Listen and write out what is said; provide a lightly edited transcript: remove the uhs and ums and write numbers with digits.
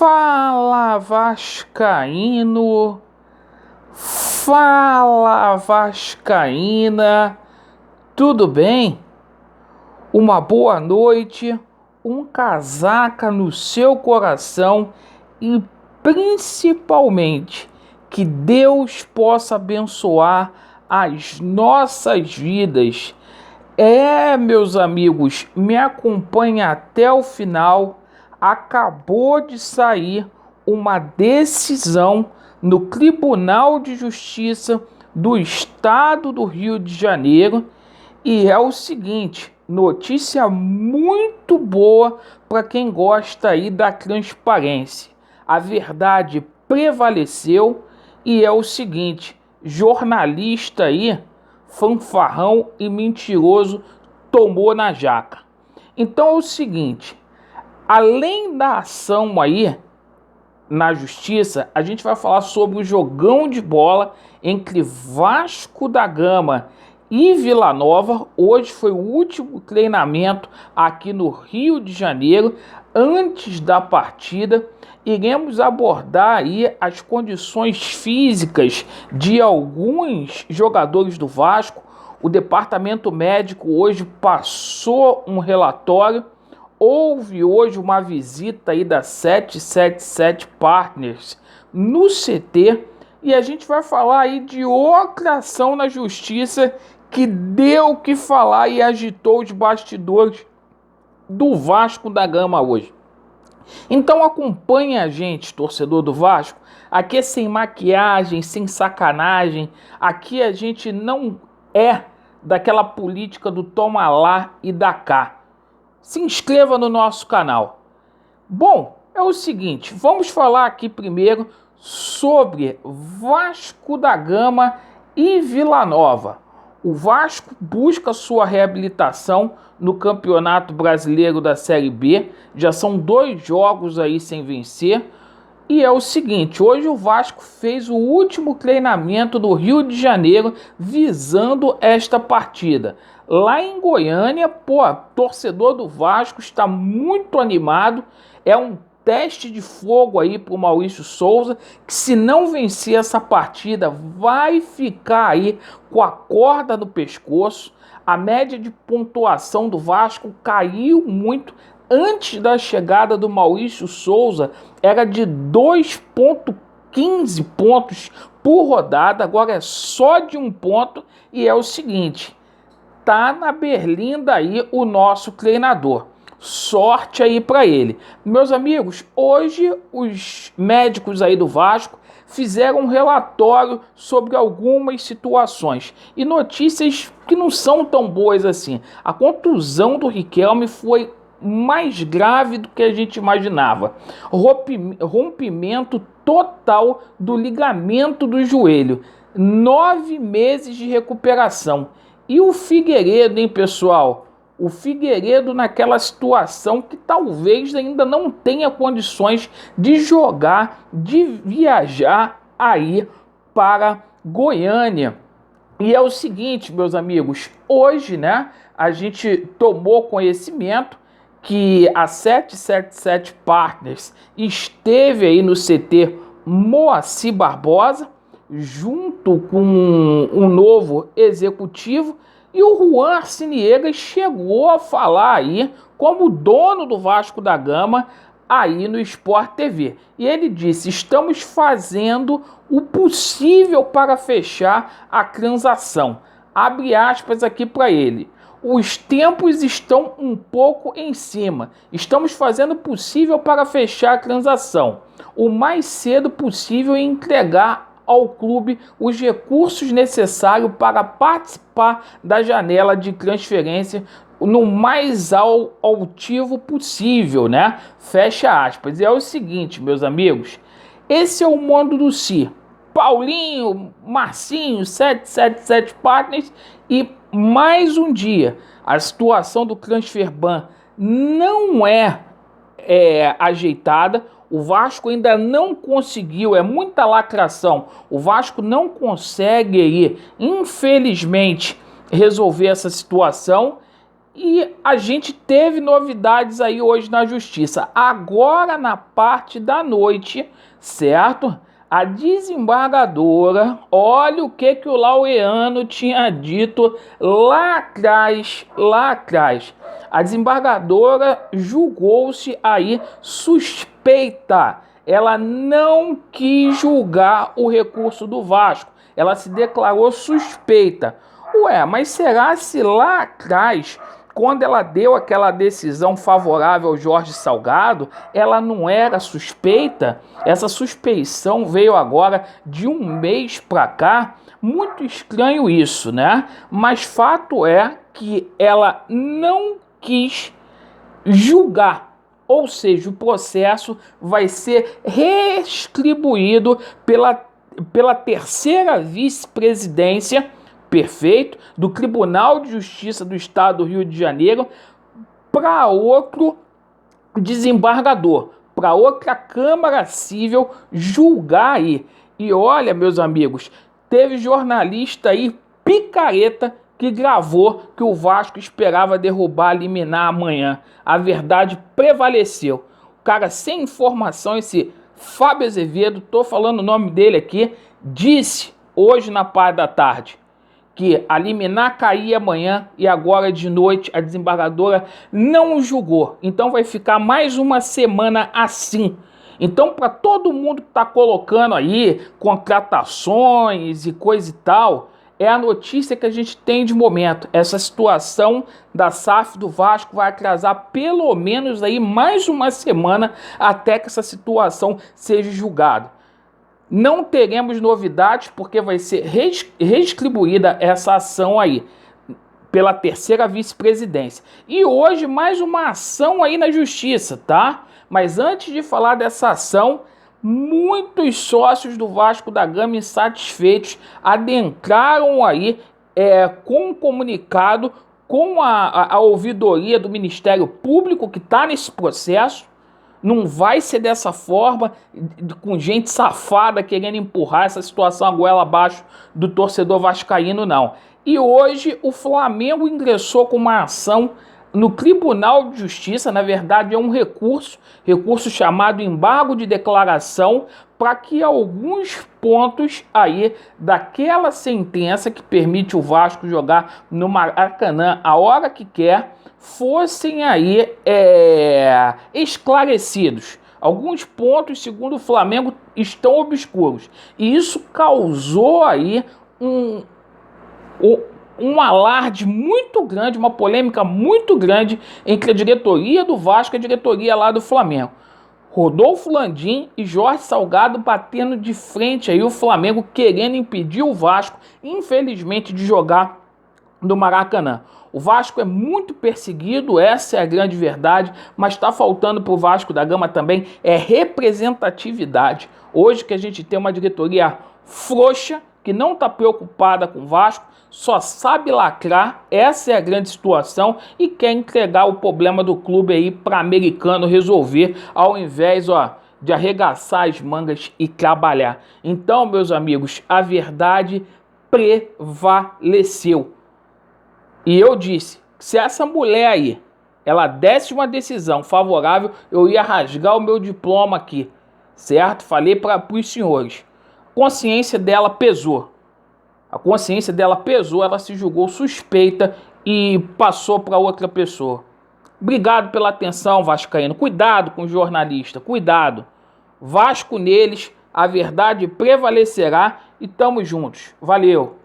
Fala Vascaíno, fala Vascaína, tudo bem? Uma boa noite, um casaca no seu coração e principalmente que Deus possa abençoar as nossas vidas. Meus amigos, me acompanhe até o final. Acabou de sair uma decisão no Tribunal de Justiça do Estado do Rio de Janeiro e é o seguinte, notícia muito boa para quem gosta aí da transparência. A verdade prevaleceu e é o seguinte, jornalista aí, fanfarrão e mentiroso tomou na jaca. Então é o seguinte, além da ação aí na justiça, a gente vai falar sobre o jogão de bola entre Vasco da Gama e Vila Nova. Hoje foi o último treinamento aqui no Rio de Janeiro. Antes da partida, iremos abordar aí as condições físicas de alguns jogadores do Vasco. O departamento médico hoje passou um relatório. Houve hoje uma visita aí da 777 Partners no CT e a gente vai falar aí de outra ação na justiça que deu o que falar e agitou os bastidores do Vasco da Gama hoje. Então acompanhe a gente, torcedor do Vasco. Aqui é sem maquiagem, sem sacanagem. Aqui a gente não é daquela política do toma lá e dá cá. Se inscreva no nosso canal. Bom, é o seguinte, vamos falar aqui primeiro sobre Vasco da Gama e Vila Nova. O Vasco busca sua reabilitação no Campeonato Brasileiro da Série B. Já são 2 jogos aí sem vencer. E é o seguinte, hoje o Vasco fez o último treinamento do Rio de Janeiro visando esta partida. Lá em Goiânia, torcedor do Vasco está muito animado. É um teste de fogo aí para o Maurício Souza, que se não vencer essa partida, vai ficar aí com a corda no pescoço. A média de pontuação do Vasco caiu muito. Antes da chegada do Maurício Souza, era de 2,15 pontos por rodada, agora é só de 1 ponto. E é o seguinte, tá na berlinda aí o nosso treinador. Sorte aí para ele. Meus amigos, hoje os médicos aí do Vasco fizeram um relatório sobre algumas situações e notícias que não são tão boas assim. A contusão do Riquelme foi mais grave do que a gente imaginava. Rompimento total do ligamento do joelho. 9 meses de recuperação. E o Figueiredo, hein, pessoal? O Figueiredo naquela situação que talvez ainda não tenha condições de jogar, de viajar aí para Goiânia. E é o seguinte, meus amigos, hoje, né, a gente tomou conhecimento que a 777 Partners esteve aí no CT Moacir Barbosa, junto com um novo executivo, e o Juan Arciniegas chegou a falar aí como dono do Vasco da Gama aí no Sport TV. E ele disse, estamos fazendo o possível para fechar a transação. Abre aspas aqui para ele. Os tempos estão um pouco em cima. Estamos fazendo o possível para fechar a transação o mais cedo possível e entregar ao clube os recursos necessários para participar da janela de transferência no mais altivo possível, né? Fecha aspas. E é o seguinte, meus amigos, esse é o mundo do Si. Paulinho, Marcinho, 777 Partners e mais um dia. A situação do transfer ban não é ajeitada. O Vasco ainda não conseguiu, é muita lacração. O Vasco não consegue aí, infelizmente, resolver essa situação. E a gente teve novidades aí hoje na justiça. Agora na parte da noite, certo? A desembargadora, olha o que o Laureano tinha dito lá atrás, lá atrás. A desembargadora julgou-se aí suspeita. Ela não quis julgar o recurso do Vasco. Ela se declarou suspeita. Ué, mas será se lá atrás, quando ela deu aquela decisão favorável ao Jorge Salgado, ela não era suspeita? Essa suspeição veio agora de um mês para cá. Muito estranho isso, né? Mas fato é que ela não quis julgar. Ou seja, o processo vai ser restribuído pela terceira vice-presidência, perfeito, do Tribunal de Justiça do Estado do Rio de Janeiro para outro desembargador, para outra Câmara Civil julgar aí. E olha, meus amigos, teve jornalista aí picareta que gravou que o Vasco esperava derrubar, eliminar amanhã. A verdade prevaleceu. O cara sem informação, esse Fábio Azevedo, tô falando o nome dele aqui, disse hoje na parte da tarde que a liminar caía amanhã e agora de noite a desembargadora não julgou. Então vai ficar mais uma semana assim. Então, para todo mundo que está colocando aí contratações e coisa e tal, é a notícia que a gente tem de momento. Essa situação da SAF do Vasco vai atrasar pelo menos aí mais uma semana até que essa situação seja julgada. Não teremos novidades porque vai ser restribuída essa ação aí pela terceira vice-presidência. E hoje mais uma ação aí na justiça, tá? Mas antes de falar dessa ação, muitos sócios do Vasco da Gama insatisfeitos adentraram aí com um comunicado com a ouvidoria do Ministério Público que está nesse processo. Não vai ser dessa forma, com gente safada querendo empurrar essa situação a goela abaixo do torcedor vascaíno, não. E hoje o Flamengo ingressou com uma ação no Tribunal de Justiça, na verdade é um recurso chamado embargo de declaração, para que alguns pontos aí daquela sentença que permite o Vasco jogar no Maracanã a hora que quer, fossem aí esclarecidos. Alguns pontos, segundo o Flamengo, estão obscuros. E isso causou aí um alarde muito grande, uma polêmica muito grande entre a diretoria do Vasco e a diretoria lá do Flamengo. Rodolfo Landim e Jorge Salgado batendo de frente aí o Flamengo, querendo impedir o Vasco, infelizmente, de jogar no Maracanã. O Vasco é muito perseguido, essa é a grande verdade, mas está faltando para o Vasco da Gama também representatividade. Hoje que a gente tem uma diretoria frouxa, que não está preocupada com o Vasco, só sabe lacrar, essa é a grande situação, e quer entregar o problema do clube aí para americano resolver, ao invés de arregaçar as mangas e trabalhar. Então, meus amigos, a verdade prevaleceu. E eu disse, se essa mulher aí, ela desse uma decisão favorável, eu ia rasgar o meu diploma aqui, certo? Falei para os senhores. A consciência dela pesou. Ela se julgou suspeita e passou para outra pessoa. Obrigado pela atenção, vascaíno. Cuidado com o jornalista, cuidado. Vasco neles, a verdade prevalecerá e tamo juntos. Valeu!